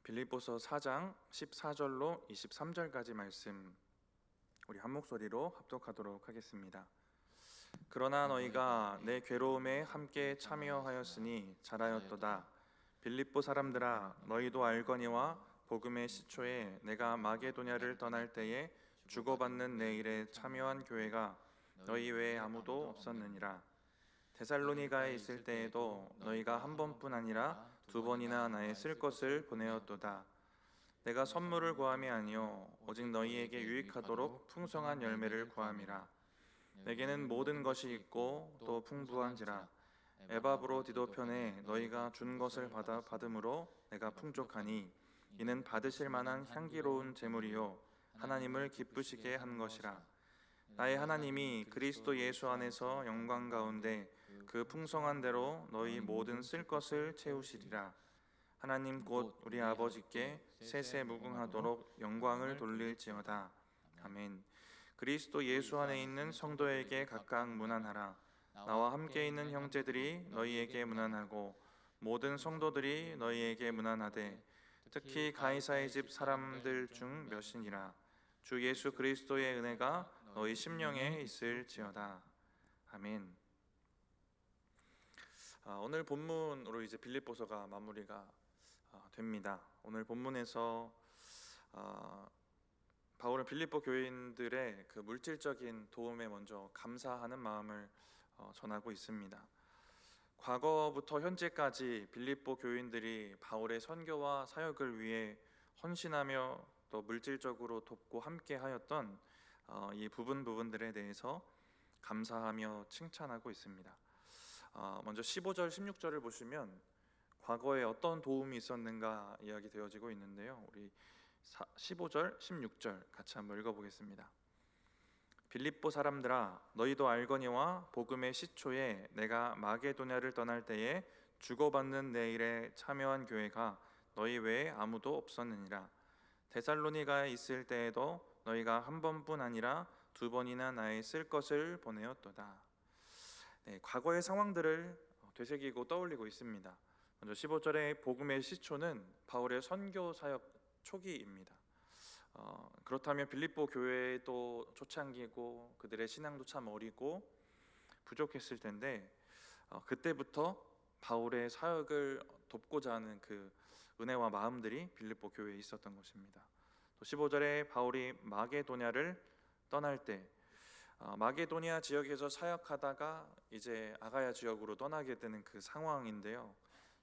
빌립보서 4장 14절로 23절까지 말씀 우리 한 목소리로 합독하도록 하겠습니다. 그러나 너희가 내 괴로움에 함께 참여하였으니 잘하였도다. 빌립보 사람들아, 너희도 알거니와 복음의 시초에 내가 마게도냐를 떠날 때에 주고받는 내 일에 참여한 교회가 너희 외에 아무도 없었느니라. 데살로니가에 있을 때에도 너희가 한 번뿐 아니라 두 번이나 나의 쓸 것을 보내었도다. 내가 선물을 구함이 아니요 오직 너희에게 유익하도록 풍성한 열매를 구함이라. 내게는 모든 것이 있고 또 풍부한지라. 에바브로디도 편에 너희가 준 것을 받음으로 내가 풍족하니 이는 받으실 만한 향기로운 제물이요 하나님을 기쁘시게 한 것이라. 나의 하나님이 그리스도 예수 안에서 영광 가운데 그 풍성한 대로 너희 모든 쓸 것을 채우시리라. 하나님 곧 우리 아버지께 세세 무궁하도록 영광을 돌릴지어다. 아멘. 그리스도 예수 안에 있는 성도에게 각각 문안하라. 나와 함께 있는 형제들이 너희에게 문안하고 모든 성도들이 너희에게 문안하되 특히 가이사의 집 사람들 중 몇이니라. 주 예수 그리스도의 은혜가 너희 심령에 있을지어다. 아멘. 오늘 본문으로 이제 빌립보서가 마무리가 됩니다. 오늘 본문에서 바울은 빌립보 교인들의 그 물질적인 도움에 먼저 감사하는 마음을 전하고 있습니다. 과거부터 현재까지 빌립보 교인들이 바울의 선교와 사역을 위해 헌신하며 또 물질적으로 돕고 함께하였던 이 부분들에 대해서 감사하며 칭찬하고 있습니다. 먼저 15절, 16절을 보시면 과거에 어떤 도움이 있었는가 이야기 되어지고 있는데요. 우리 15절, 16절 같이 한번 읽어보겠습니다. 빌립보 사람들아, 너희도 알거니와 복음의 시초에 내가 마게도냐를 떠날 때에 주고받는 내 일에 참여한 교회가 너희 외에 아무도 없었느니라. 데살로니가에 있을 때에도 너희가 한 번뿐 아니라 두 번이나 나의 쓸 것을 보내었도다. 과거의 상황들을 되새기고 떠올리고 있습니다. 먼저 15절의 복음의 시초는 바울의 선교 사역 초기입니다. 그렇다면 빌립보 교회도 초창기고 그들의 신앙도 참 어리고 부족했을 텐데 그때부터 바울의 사역을 돕고자 하는 그 은혜와 마음들이 빌립보 교회에 있었던 것입니다. 또 15절에 바울이 마게도냐를 떠날 때 마게도냐 지역에서 사역하다가 이제 아가야 지역으로 떠나게 되는 그 상황인데요.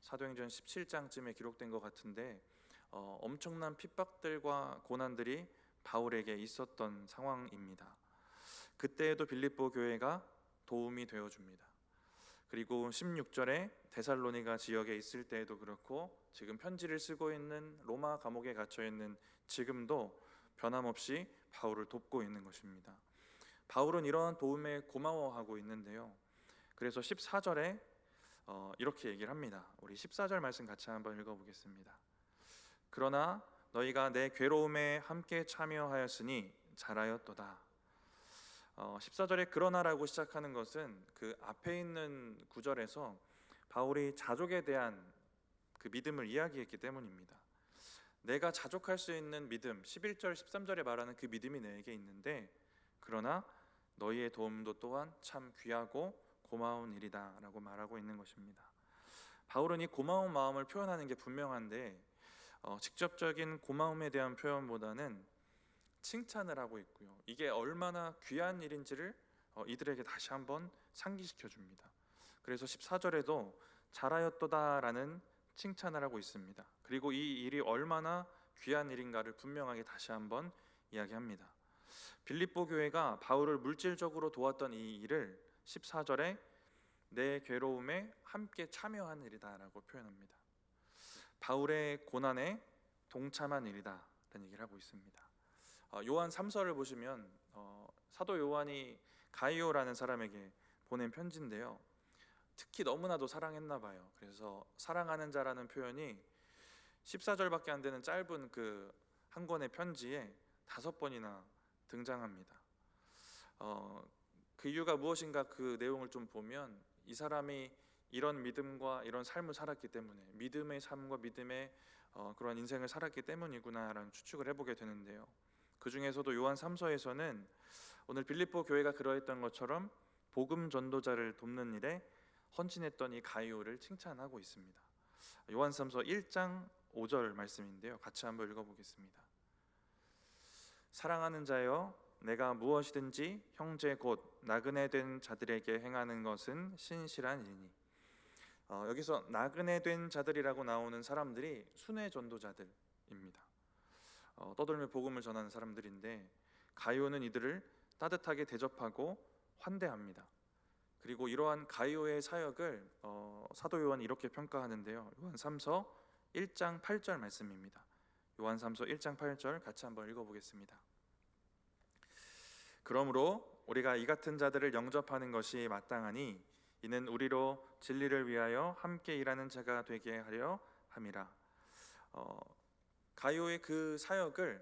사도행전 17장쯤에 기록된 것 같은데 엄청난 핍박들과 고난들이 바울에게 있었던 상황입니다. 그때에도 빌립보 교회가 도움이 되어줍니다. 그리고 16절에 데살로니가 지역에 있을 때에도 그렇고 지금 편지를 쓰고 있는 로마 감옥에 갇혀있는 지금도 변함없이 바울을 돕고 있는 것입니다. 바울은 이러한 도움에 고마워하고 있는데요. 그래서 14절에 이렇게 얘기를 합니다. 우리 14절 말씀 같이 한번 읽어보겠습니다. 그러나 너희가 내 괴로움에 함께 참여하였으니 잘하였도다. 14절에 그러나라고 시작하는 것은 그 앞에 있는 구절에서 바울이 자족에 대한 그 믿음을 이야기했기 때문입니다. 내가 자족할 수 있는 믿음, 11절, 13절에 말하는 그 믿음이 내게 있는데 그러나 너희의 도움도 또한 참 귀하고 고마운 일이다 라고 말하고 있는 것입니다. 바울은 이 고마운 마음을 표현하는 게 분명한데 직접적인 고마움에 대한 표현보다는 칭찬을 하고 있고요. 이게 얼마나 귀한 일인지를 이들에게 다시 한번 상기시켜 줍니다. 그래서 14절에도 잘하였도다라는 칭찬을 하고 있습니다. 그리고 이 일이 얼마나 귀한 일인가를 분명하게 다시 한번 이야기합니다. 빌립보 교회가 바울을 물질적으로 도왔던 이 일을 14절에 내 괴로움에 함께 참여한 일이다 라고 표현합니다. 바울의 고난에 동참한 일이다 라는 얘기를 하고 있습니다. 요한 3서를 보시면 사도 요한이 가이오라는 사람에게 보낸 편지인데요. 특히 너무나도 사랑했나 봐요. 그래서 사랑하는 자라는 표현이 14절밖에 안 되는 짧은 그 한 권의 편지에 5번이나 등장합니다. 그 이유가 무엇인가 그 내용을 좀 보면 이 사람이 이런 믿음과 이런 삶을 살았기 때문에, 믿음의 삶과 믿음의 그런 인생을 살았기 때문이구나라는 추측을 해보게 되는데요. 그 중에서도 요한 3서에서는 오늘 빌립보 교회가 그러했던 것처럼 복음 전도자를 돕는 일에 헌신했던 이 가이오를 칭찬하고 있습니다. 요한 3서 1장 5절 말씀인데요, 같이 한번 읽어보겠습니다. 사랑하는 자여, 내가 무엇이든지 형제 곧 나그네 된 자들에게 행하는 것은 신실한 일이니. 여기서 나그네 된 자들이라고 나오는 사람들이 순회 전도자들입니다. 떠돌며 복음을 전하는 사람들인데, 가이오는 이들을 따뜻하게 대접하고 환대합니다. 그리고 이러한 가이오의 사역을 사도 요한이 이렇게 평가하는데요, 요한 3서 1장 8절 말씀입니다. 요한 3서 1장 8절 같이 한번 읽어보겠습니다. 그러므로 우리가 이 같은 자들을 영접하는 것이 마땅하니 이는 우리로 진리를 위하여 함께 일하는 자가 되게 하려 함이라. 가이오의 그 사역을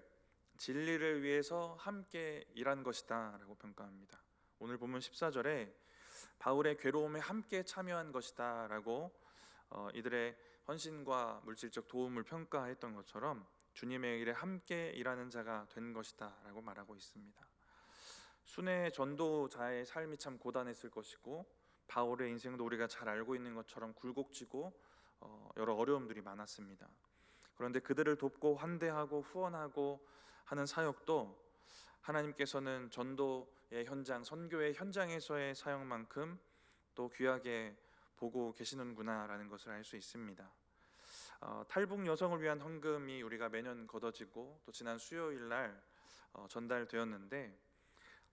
진리를 위해서 함께 일한 것이다 라고 평가합니다. 오늘 본문 14절에 바울의 괴로움에 함께 참여한 것이다 라고 이들의 헌신과 물질적 도움을 평가했던 것처럼 주님의 일에 함께 일하는 자가 된 것이다 라고 말하고 있습니다. 순회 전도자의 삶이 참 고단했을 것이고, 바울의 인생도 우리가 잘 알고 있는 것처럼 굴곡지고 여러 어려움들이 많았습니다. 그런데 그들을 돕고 환대하고 후원하고 하는 사역도 하나님께서는 전도의 현장, 선교의 현장에서의 사역만큼 또 귀하게 보고 계시는구나라는 것을 알 수 있습니다. 탈북 여성을 위한 헌금이 우리가 매년 걷어지고 또 지난 수요일 날 전달되었는데,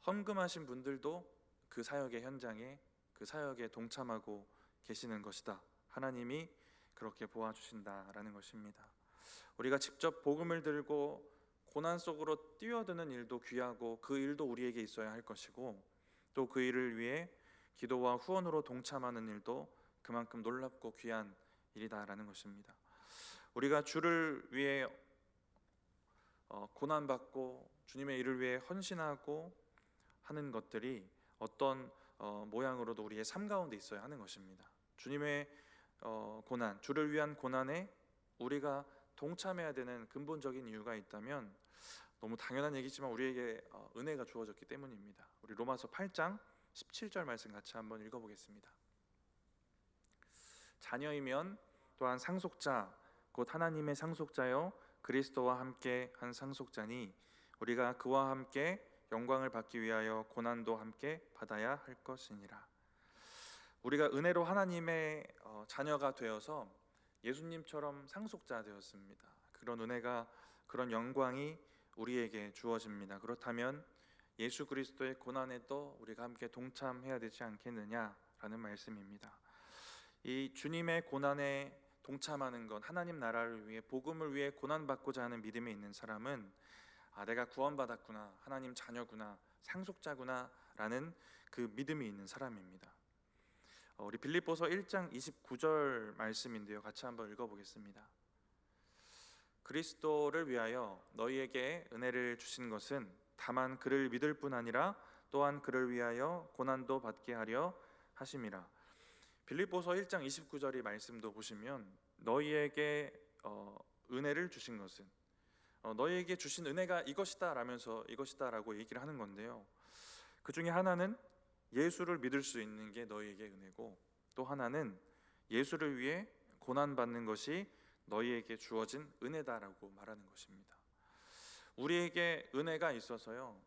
헌금하신 분들도 그 사역의 현장에, 그 사역에 동참하고 계시는 것이다. 하나님이 그렇게 보아주신다라는 것입니다. 우리가 직접 복음을 들고 고난 속으로 뛰어드는 일도 귀하고 그 일도 우리에게 있어야 할 것이고, 또 그 일을 위해 기도와 후원으로 동참하는 일도 그만큼 놀랍고 귀한 일이다라는 것입니다. 우리가 주를 위해 고난받고 주님의 일을 위해 헌신하고 하는 것들이 어떤 모양으로도 우리의 삶 가운데 있어야 하는 것입니다. 주님의 고난, 주를 위한 고난에 우리가 동참해야 되는 근본적인 이유가 있다면 너무 당연한 얘기지만 우리에게 은혜가 주어졌기 때문입니다. 우리 로마서 8장 17절 말씀 같이 한번 읽어보겠습니다. 자녀이면 또한 상속자 곧 하나님의 상속자여 그리스도와 함께 한 상속자니 우리가 그와 함께 영광을 받기 위하여 고난도 함께 받아야 할 것이니라. 우리가 은혜로 하나님의 자녀가 되어서 예수님처럼 상속자 되었습니다. 그런 은혜가, 그런 영광이 우리에게 주어집니다. 그렇다면 예수 그리스도의 고난에도 우리가 함께 동참해야 되지 않겠느냐라는 말씀입니다. 이 주님의 고난에 동참하는 것, 하나님 나라를 위해, 복음을 위해 고난받고자 하는 믿음에 있는 사람은 내가 구원받았구나, 하나님 자녀구나, 상속자구나 라는 그 믿음이 있는 사람입니다. 우리 빌립보서 1장 29절 말씀인데요, 같이 한번 읽어보겠습니다. 그리스도를 위하여 너희에게 은혜를 주신 것은 다만 그를 믿을 뿐 아니라 또한 그를 위하여 고난도 받게 하려 하심이라. 빌립보서 1장 29절의 말씀도 보시면 너희에게 은혜를 주신 것은, 너희에게 주신 은혜가 이것이다 라면서 이것이다 라고 얘기를 하는 건데요, 그 중에 하나는 예수를 믿을 수 있는 게 너희에게 은혜고, 또 하나는 예수를 위해 고난받는 것이 너희에게 주어진 은혜다라고 말하는 것입니다. 우리에게 은혜가 있어서요,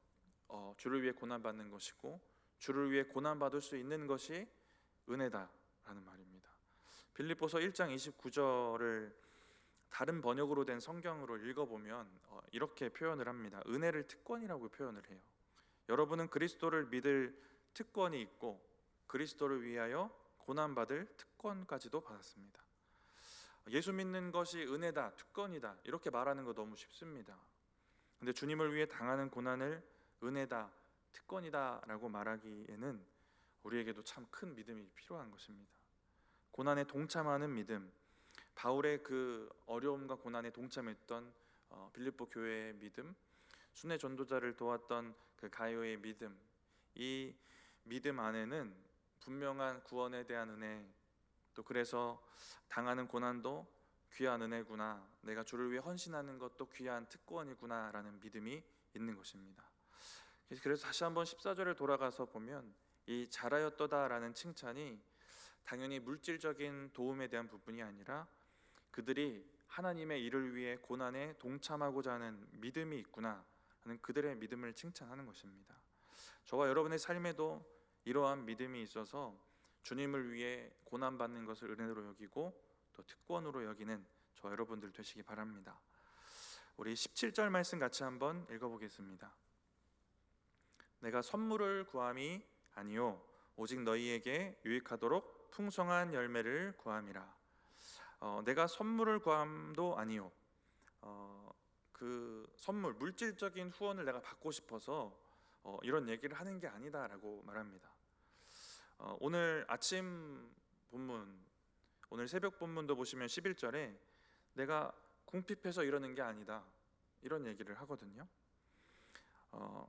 주를 위해 고난받는 것이고 주를 위해 고난받을 수 있는 것이 은혜다라는 말입니다. 빌립보서 1장 29절을 다른 번역으로 된 성경으로 읽어보면 이렇게 표현을 합니다. 은혜를 특권이라고 표현을 해요. 여러분은 그리스도를 믿을 특권이 있고 그리스도를 위하여 고난받을 특권까지도 받았습니다. 예수 믿는 것이 은혜다, 특권이다 이렇게 말하는 거 너무 쉽습니다. 근데 주님을 위해 당하는 고난을 은혜다, 특권이다 라고 말하기에는 우리에게도 참 큰 믿음이 필요한 것입니다. 고난에 동참하는 믿음, 바울의 그 어려움과 고난에 동참했던 빌립보 교회의 믿음, 순회 전도자를 도왔던 그 가이오의 믿음, 이 믿음 안에는 분명한 구원에 대한 은혜, 또 그래서 당하는 고난도 귀한 은혜구나, 내가 주를 위해 헌신하는 것도 귀한 특권이구나라는 믿음이 있는 것입니다. 그래서 다시 한번 14절을 돌아가서 보면 이 잘하였도다라는 칭찬이 당연히 물질적인 도움에 대한 부분이 아니라 그들이 하나님의 일을 위해 고난에 동참하고자 하는 믿음이 있구나 하는 그들의 믿음을 칭찬하는 것입니다. 저와 여러분의 삶에도 이러한 믿음이 있어서 주님을 위해 고난받는 것을 은혜로 여기고 또 특권으로 여기는 저와 여러분들 되시기 바랍니다. 우리 17절 말씀 같이 한번 읽어보겠습니다. 내가 선물을 구함이 아니요 오직 너희에게 유익하도록 풍성한 열매를 구함이라. 내가 선물을 구함도 아니요, 그 선물, 물질적인 후원을 내가 받고 싶어서 이런 얘기를 하는 게 아니다라고 말합니다. 오늘 아침 본문, 오늘 새벽 본문도 보시면 11절에 내가 궁핍해서 이러는 게 아니다 이런 얘기를 하거든요.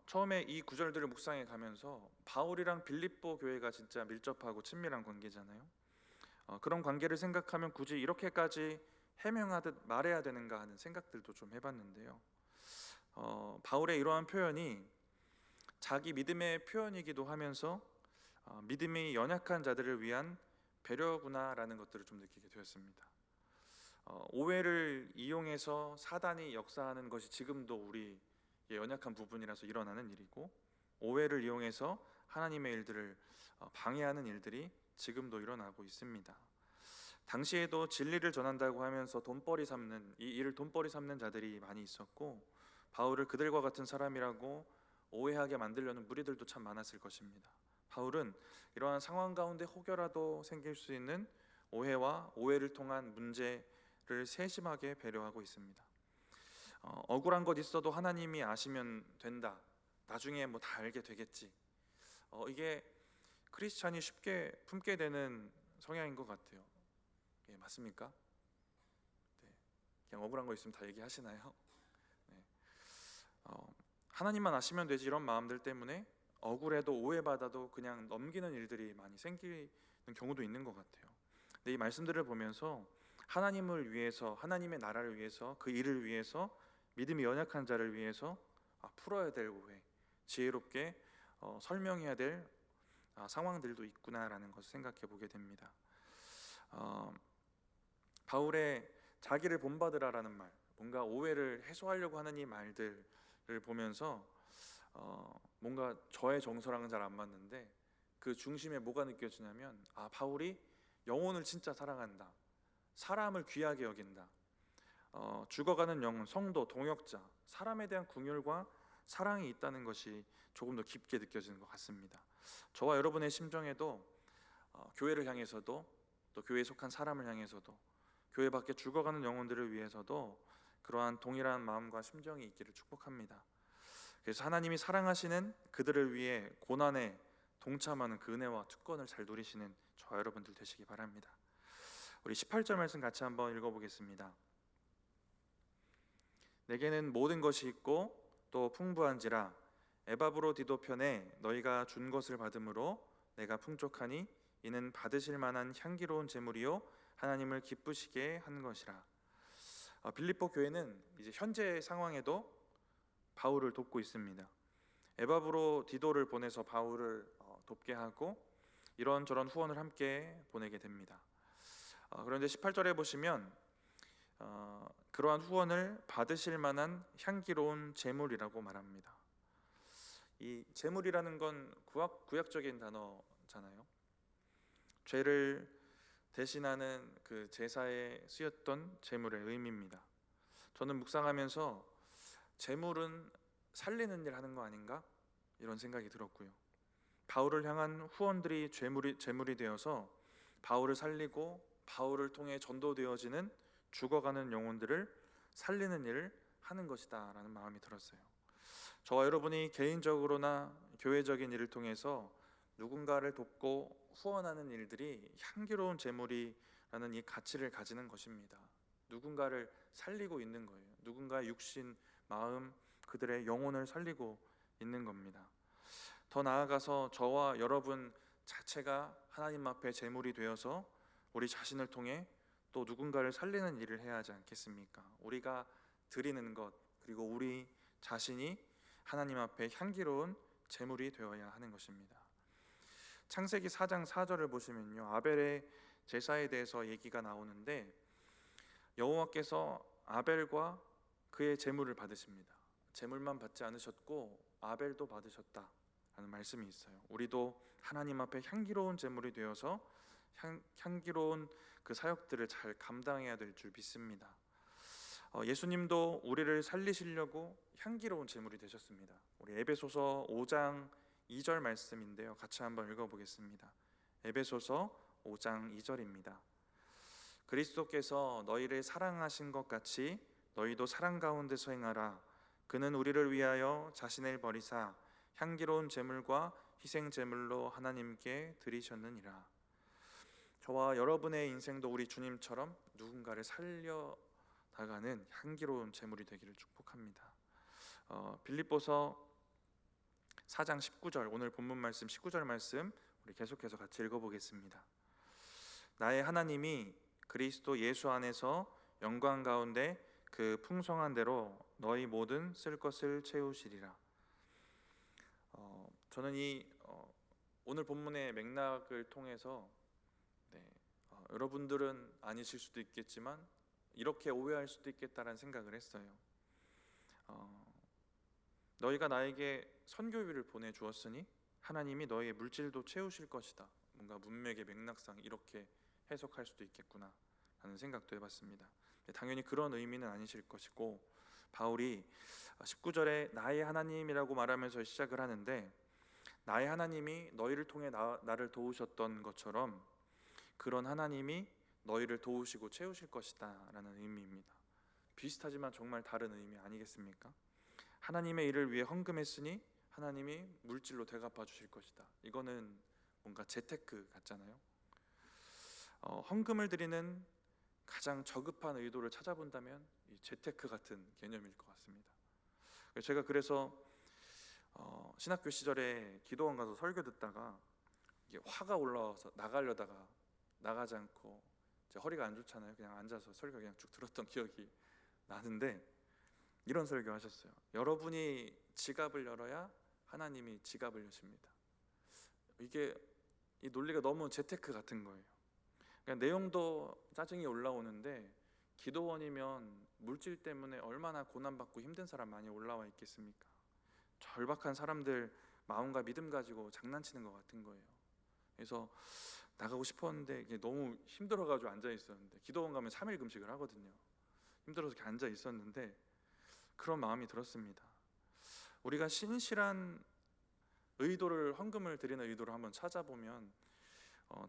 처음에 이 구절들을 묵상해 가면서 바울이랑 빌립보 교회가 진짜 밀접하고 친밀한 관계잖아요. 그런 관계를 생각하면 굳이 이렇게까지 해명하듯 말해야 되는가 하는 생각들도 좀 해봤는데요. 바울의 이러한 표현이 자기 믿음의 표현이기도 하면서 믿음이 연약한 자들을 위한 배려구나라는 것들을 좀 느끼게 되었습니다. 오해를 이용해서 사단이 역사하는 것이 지금도 우리 연약한 부분이라서 일어나는 일이고, 오해를 이용해서 하나님의 일들을 방해하는 일들이 지금도 일어나고 있습니다. 당시에도 진리를 전한다고 하면서 돈벌이 삼는, 이 일을 돈벌이 삼는 자들이 많이 있었고, 바울을 그들과 같은 사람이라고 오해하게 만들려는 무리들도 참 많았을 것입니다. 바울은 이러한 상황 가운데 혹여라도 생길 수 있는 오해와 오해를 통한 문제를 세심하게 배려하고 있습니다. 억울한 것 있어도 하나님이 아시면 된다, 나중에 뭐 다 알게 되겠지, 이게 크리스찬이 쉽게 품게 되는 성향인 것 같아요. 예, 맞습니까? 네, 그냥 억울한 거 있으면 다 얘기하시나요? 네. 하나님만 아시면 되지 이런 마음들 때문에 억울해도 오해받아도 그냥 넘기는 일들이 많이 생기는 경우도 있는 것 같아요. 근데 이 말씀들을 보면서 하나님을 위해서, 하나님의 나라를 위해서, 그 일을 위해서, 믿음이 연약한 자를 위해서 풀어야 될 오해, 지혜롭게 설명해야 될 상황들도 있구나라는 것을 생각해 보게 됩니다. 바울의 자기를 본받으라라는 말, 뭔가 오해를 해소하려고 하는 이 말들을 보면서 뭔가 저의 정서랑은 잘 안 맞는데, 그 중심에 뭐가 느껴지냐면 바울이 영혼을 진짜 사랑한다, 사람을 귀하게 여긴다, 죽어가는 영혼, 성도, 동역자, 사람에 대한 긍휼과 사랑이 있다는 것이 조금 더 깊게 느껴지는 것 같습니다. 저와 여러분의 심정에도 교회를 향해서도, 또 교회에 속한 사람을 향해서도, 교회 밖에 죽어가는 영혼들을 위해서도 그러한 동일한 마음과 심정이 있기를 축복합니다. 그래서 하나님이 사랑하시는 그들을 위해 고난에 동참하는 그 은혜와 특권을 잘 누리시는 저와 여러분들 되시기 바랍니다. 우리 18절 말씀 같이 한번 읽어보겠습니다. 내게는 모든 것이 있고 또 풍부한지라 에바브로디도 편에 너희가 준 것을 받음으로 내가 풍족하니 이는 받으실 만한 향기로운 제물이요 하나님을 기쁘시게 한 것이라. 빌립보 교회는 이제 현재 상황에도 바울을 돕고 있습니다. 에바브로디도를 보내서 바울을 돕게 하고 이런저런 후원을 함께 보내게 됩니다. 그런데 18절에 보시면 그러한 후원을 받으실 만한 향기로운 제물이라고 말합니다. 이 제물이라는 건 구약적인 단어잖아요. 죄를 대신하는 그 제사에 쓰였던 제물의 의미입니다. 저는 묵상하면서 제물은 살리는 일 하는 거 아닌가? 이런 생각이 들었고요. 바울을 향한 후원들이 제물이 되어서 바울을 살리고 바울을 통해 전도되어지는 죽어가는 영혼들을 살리는 일을 하는 것이다 라는 마음이 들었어요. 저와 여러분이 개인적으로나 교회적인 일을 통해서 누군가를 돕고 후원하는 일들이 향기로운 제물이라는 이 가치를 가지는 것입니다. 누군가를 살리고 있는 거예요. 누군가의 육신, 마음, 그들의 영혼을 살리고 있는 겁니다. 더 나아가서 저와 여러분 자체가 하나님 앞에 제물이 되어서 우리 자신을 통해 또 누군가를 살리는 일을 해야 하지 않겠습니까? 우리가 드리는 것, 그리고 우리 자신이 하나님 앞에 향기로운 제물이 되어야 하는 것입니다. 창세기 4장 4절을 보시면요, 아벨의 제사에 대해서 얘기가 나오는데 여호와께서 아벨과 그의 제물을 받으십니다. 제물만 받지 않으셨고 아벨도 받으셨다라는 말씀이 있어요. 우리도 하나님 앞에 향기로운 제물이 되어서 향기로운 그 사역들을 잘 감당해야 될 줄 믿습니다. 예수님도 우리를 살리시려고 향기로운 제물이 되셨습니다. 우리 에베소서 5장 2절 말씀인데요, 같이 한번 읽어보겠습니다. 에베소서 5장 2절입니다. 그리스도께서 너희를 사랑하신 것 같이 너희도 사랑 가운데서 행하라. 그는 우리를 위하여 자신을 버리사 향기로운 제물과 희생 제물로 하나님께 드리셨느니라. 저와 여러분의 인생도 우리 주님처럼 누군가를 살려나가는 향기로운 제물이 되기를 축복합니다. 빌립보서 4장 19절, 오늘 본문 말씀 19절 말씀 우리 계속해서 같이 읽어보겠습니다. 나의 하나님이 그리스도 예수 안에서 영광 가운데 그 풍성한 대로 너희 모든 쓸 것을 채우시리라. 저는 이 오늘 본문의 맥락을 통해서 여러분들은 아니실 수도 있겠지만 이렇게 오해할 수도 있겠다라는 생각을 했어요. 너희가 나에게 선교비를 보내주었으니 하나님이 너희의 물질도 채우실 것이다, 뭔가 문맥의 맥락상 이렇게 해석할 수도 있겠구나 하는 생각도 해봤습니다. 당연히 그런 의미는 아니실 것이고, 바울이 19절에 나의 하나님이라고 말하면서 시작을 하는데, 나의 하나님이 너희를 통해 나를 도우셨던 것처럼 그런 하나님이 너희를 도우시고 채우실 것이다 라는 의미입니다. 비슷하지만 정말 다른 의미 아니겠습니까? 하나님의 일을 위해 헌금했으니 하나님이 물질로 되갚아 주실 것이다. 이거는 뭔가 재테크 같잖아요. 헌금을 드리는 가장 저급한 의도를 찾아본다면 이 재테크 같은 개념일 것 같습니다. 제가 그래서 신학교 시절에 기도원 가서 설교 듣다가 이게 화가 올라와서 나가려다가 나가지 않고, 제 허리가 안 좋잖아요. 그냥 앉아서 설교 그냥 쭉 들었던 기억이 나는데, 이런 설교 하셨어요. 여러분이 지갑을 열어야 하나님이 지갑을 여십니다. 이게 이 논리가 너무 재테크 같은 거예요. 그러니까 내용도 짜증이 올라오는데, 기도원이면 물질 때문에 얼마나 고난받고 힘든 사람 많이 올라와 있겠습니까? 절박한 사람들 마음과 믿음 가지고 장난치는 것 같은 거예요. 그래서 나가고 싶었는데 이게 너무 힘들어가지고 앉아 있었는데, 기도원 가면 3일 금식을 하거든요. 힘들어서 이렇게 앉아 있었는데 그런 마음이 들었습니다. 우리가 신실한 의도를, 헌금을 드리는 의도를 한번 찾아보면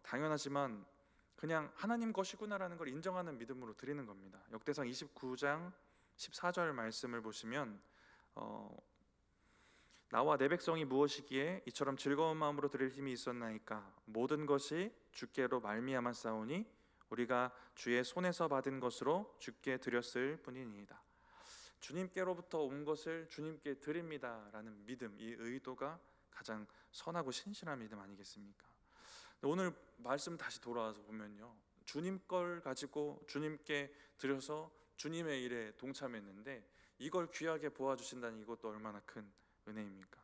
당연하지만 그냥 하나님 것이구나라는 걸 인정하는 믿음으로 드리는 겁니다. 역대상 29장 14절 말씀을 보시면 나와 내 백성이 무엇이기에 이처럼 즐거운 마음으로 드릴 힘이 있었나이까? 모든 것이 주께로 말미암아 싸우니 우리가 주의 손에서 받은 것으로 주께 드렸을 뿐이니이다. 주님께로부터 온 것을 주님께 드립니다 라는 믿음, 이 의도가 가장 선하고 신실한 믿음 아니겠습니까? 오늘 말씀 다시 돌아와서 보면요, 주님 걸 가지고 주님께 드려서 주님의 일에 동참했는데 이걸 귀하게 보아주신다니, 이것도 얼마나 큰 은혜입니까?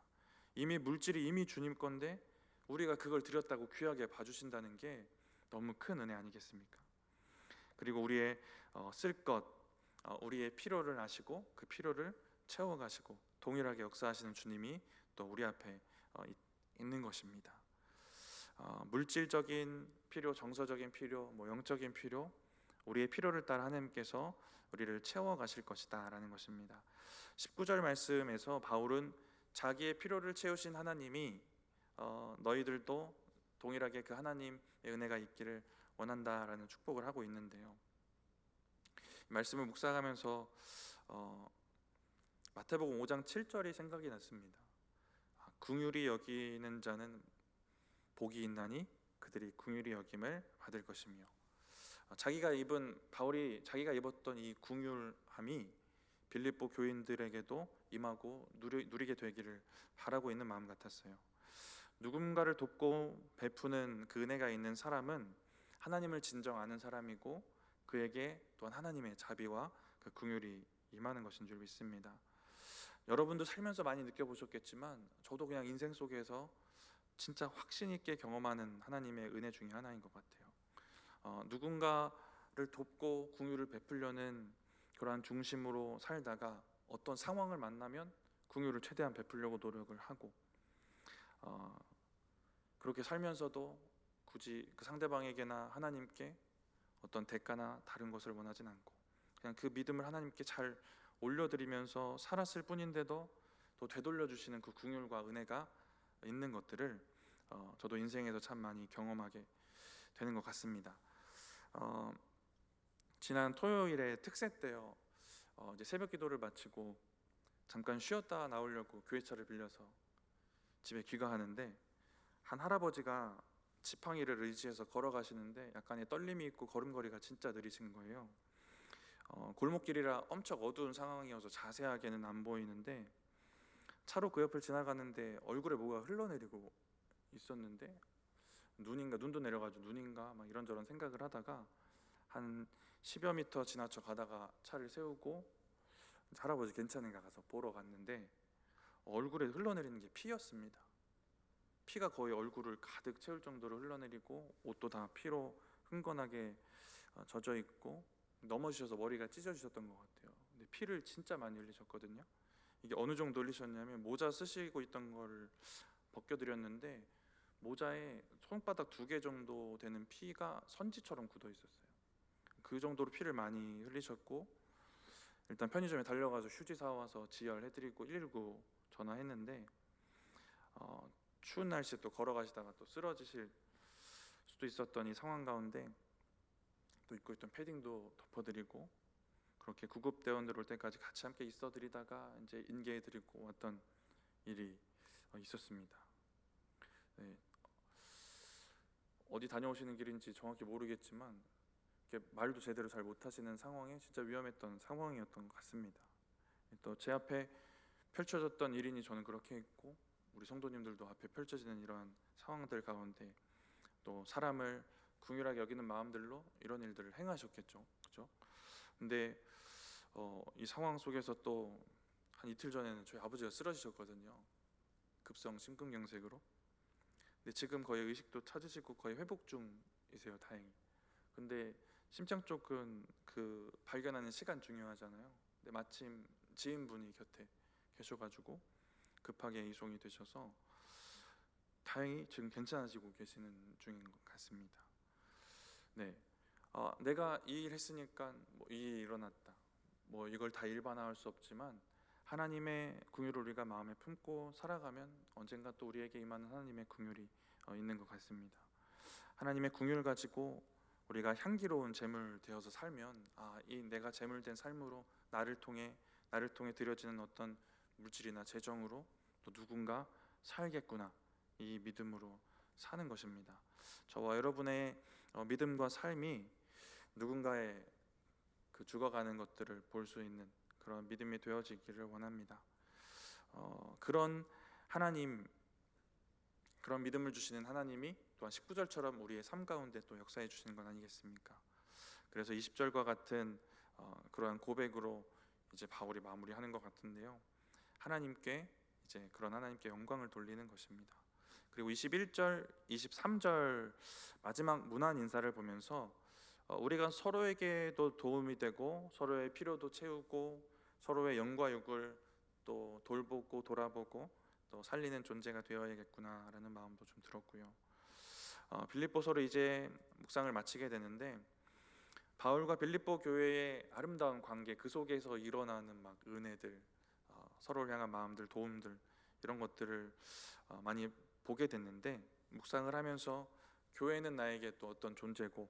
이미 물질이 이미 주님 건데 우리가 그걸 드렸다고 귀하게 봐주신다는 게 너무 큰 은혜 아니겠습니까? 그리고 우리의 쓸 것, 우리의 필요를 아시고 그 필요를 채워가시고 동일하게 역사하시는 주님이 또 우리 앞에 있는 것입니다. 물질적인 필요, 정서적인 필요, 영적인 필요, 우리의 필요를 따라 하나님께서 우리를 채워가실 것이다 라는 것입니다. 19절 말씀에서 바울은 자기의 필요를 채우신 하나님이 너희들도 동일하게 그 하나님의 은혜가 있기를 원한다라는 축복을 하고 있는데요, 말씀을 묵상하면서 마태복음 5장 7절이 생각이 났습니다. 긍휼히 여기는 자는 복이 있나니 그들이 긍휼히 여김을 받을 것이며, 바울이 자기가 입었던 이 긍휼함이 빌립보 교인들에게도 임하고 누리게 되기를 바라고 있는 마음 같았어요. 누군가를 돕고 베푸는 그 은혜가 있는 사람은 하나님을 진정 아는 사람이고 그에게 또한 하나님의 자비와 그 긍휼이 임하는 것인 줄 믿습니다. 여러분도 살면서 많이 느껴보셨겠지만 저도 그냥 인생 속에서 진짜 확신 있게 경험하는 하나님의 은혜 중에 하나인 것 같아요. 누군가를 돕고 긍휼을 베풀려는 그러한 중심으로 살다가 어떤 상황을 만나면 긍휼을 최대한 베풀려고 노력을 하고, 그렇게 살면서도 굳이 그 상대방에게나 하나님께 어떤 대가나 다른 것을 원하진 않고 그냥 그 믿음을 하나님께 잘 올려드리면서 살았을 뿐인데도 또 되돌려 주시는 그 긍휼과 은혜가 있는 것들을 저도 인생에서 참 많이 경험하게 되는 것 같습니다. 지난 토요일에 특세 때요, 이제 새벽 기도를 마치고 잠깐 쉬었다 나오려고 교회차를 빌려서 집에 귀가하는데 한 할아버지가 지팡이를 의지해서 걸어가시는데 약간의 떨림이 있고 걸음걸이가 진짜 느리신 거예요. 골목길이라 엄청 어두운 상황이어서 자세하게는 안 보이는데 차로 그 옆을 지나가는데 얼굴에 뭐가 흘러내리고 있었는데 눈도 내려가지고 눈인가 막 이런저런 생각을 하다가 한 10여 미터 지나쳐 가다가 차를 세우고 할아버지 괜찮은가 가서 보러 갔는데 얼굴에 흘러내리는 게 피였습니다. 피가 거의 얼굴을 가득 채울 정도로 흘러내리고 옷도 다 피로 흥건하게 젖어 있고 넘어지셔서 머리가 찢어지셨던 것 같아요. 근데 피를 진짜 많이 흘리셨거든요. 이게 어느 정도 흘리셨냐면 모자 쓰시고 있던 걸 벗겨드렸는데 모자에 손바닥 2개 정도 되는 피가 선지처럼 굳어 있었어요. 그 정도로 피를 많이 흘리셨고 일단 편의점에 달려가서 휴지 사와서 지혈해드리고 119 전화했는데 추운 날씨에 또 걸어가시다가 또 쓰러지실 수도 있었던 이 상황 가운데 또 입고 있던 패딩도 덮어드리고 그렇게 구급대원들 올 때까지 같이 함께 있어드리다가 이제 인계해드리고 왔던 일이 있었습니다. 네. 어디 다녀오시는 길인지 정확히 모르겠지만 말도 제대로 잘 못하시는 상황에 진짜 위험했던 상황이었던 것 같습니다. 또 제 앞에 펼쳐졌던 일이니 저는 그렇게 했고 우리 성도님들도 앞에 펼쳐지는 이러한 상황들 가운데 또 사람을 긍휼하게 여기는 마음들로 이런 일들을 행하셨겠죠, 그렇죠? 근데 이 상황 속에서 또 한 이틀 전에는 저희 아버지가 쓰러지셨거든요. 급성 심근경색으로. 근데 지금 거의 의식도 찾으시고 거의 회복 중이세요, 다행히. 근데 심장 쪽은 그 발견하는 시간 중요하잖아요. 근데 마침 지인분이 곁에 계셔가지고 급하게 이송이 되셔서 다행히 지금 괜찮아지고 계시는 중인 것 같습니다. 네, 내가 이 일 했으니까 뭐 이 일이 일어났다. 뭐 이걸 다 일반화할 수 없지만 하나님의 긍휼을 우리가 마음에 품고 살아가면 언젠가 또 우리에게 임하는 하나님의 긍휼이 있는 것 같습니다. 하나님의 긍휼 가지고 우리가 향기로운 제물 되어서 살면 이 내가 제물된 삶으로 나를 통해 드려지는 어떤 물질이나 재정으로 또 누군가 살겠구나 이 믿음으로 사는 것입니다. 저와 여러분의 믿음과 삶이 누군가의 그 죽어가는 것들을 볼 수 있는 그런 믿음이 되어지기를 원합니다. 그런 믿음을 주시는 하나님이 또한 19절처럼 우리의 삶 가운데 또 역사해 주시는 건 아니겠습니까? 그래서 20절과 같은 그러한 고백으로 이제 바울이 마무리하는 것 같은데요. 그런 하나님께 영광을 돌리는 것입니다. 그리고 21절, 23절 마지막 문안 인사를 보면서 우리가 서로에게도 도움이 되고 서로의 필요도 채우고 서로의 영과 육을 또 돌보고 돌아보고 또 살리는 존재가 되어야겠구나라는 마음도 좀 들었고요. 빌립보서를 이제 묵상을 마치게 되는데 바울과 빌립보 교회의 아름다운 관계 그 속에서 일어나는 막 은혜들, 서로를 향한 마음들, 도움들 이런 것들을 많이 보게 됐는데 묵상을 하면서 교회는 나에게 또 어떤 존재고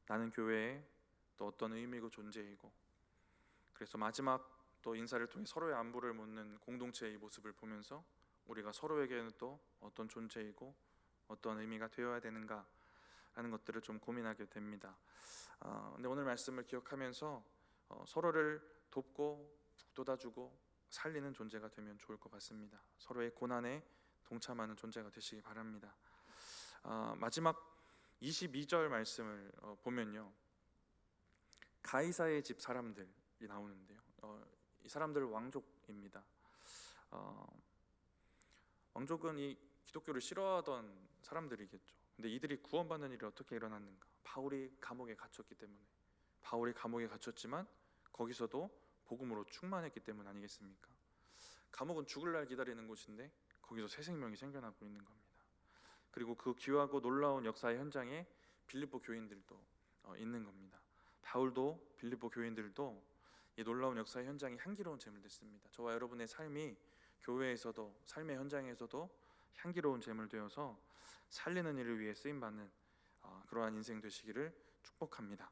나는 교회에 또 어떤 의미고 존재이고 그래서 마지막 또 인사를 통해 서로의 안부를 묻는 공동체의 모습을 보면서 우리가 서로에게는 또 어떤 존재이고 어떤 의미가 되어야 되는가 하는 것들을 좀 고민하게 됩니다. 근데 오늘 말씀을 기억하면서 서로를 돕고 북돋아주고 살리는 존재가 되면 좋을 것 같습니다. 서로의 고난에 동참하는 존재가 되시기 바랍니다. 마지막 22절 말씀을 보면요, 가이사의 집 사람들이 나오는데요. 이 사람들 왕족입니다. 왕족은 이 기독교를 싫어하던 사람들이겠죠. 근데 이들이 구원받는 일이 어떻게 일어났는가? 바울이 감옥에 갇혔기 때문에. 바울이 감옥에 갇혔지만 거기서도 복음으로 충만했기 때문 아니겠습니까? 감옥은 죽을 날 기다리는 곳인데 거기서 새 생명이 생겨나고 있는 겁니다. 그리고 그 귀하고 놀라운 역사의 현장에 빌립보 교인들도 있는 겁니다. 바울도 빌립보 교인들도 이 놀라운 역사의 현장이 향기로운 제물 됐습니다. 저와 여러분의 삶이 교회에서도 삶의 현장에서도 향기로운 제물 되어서 살리는 일을 위해 쓰임 받는 그러한 인생 되시기를 축복합니다.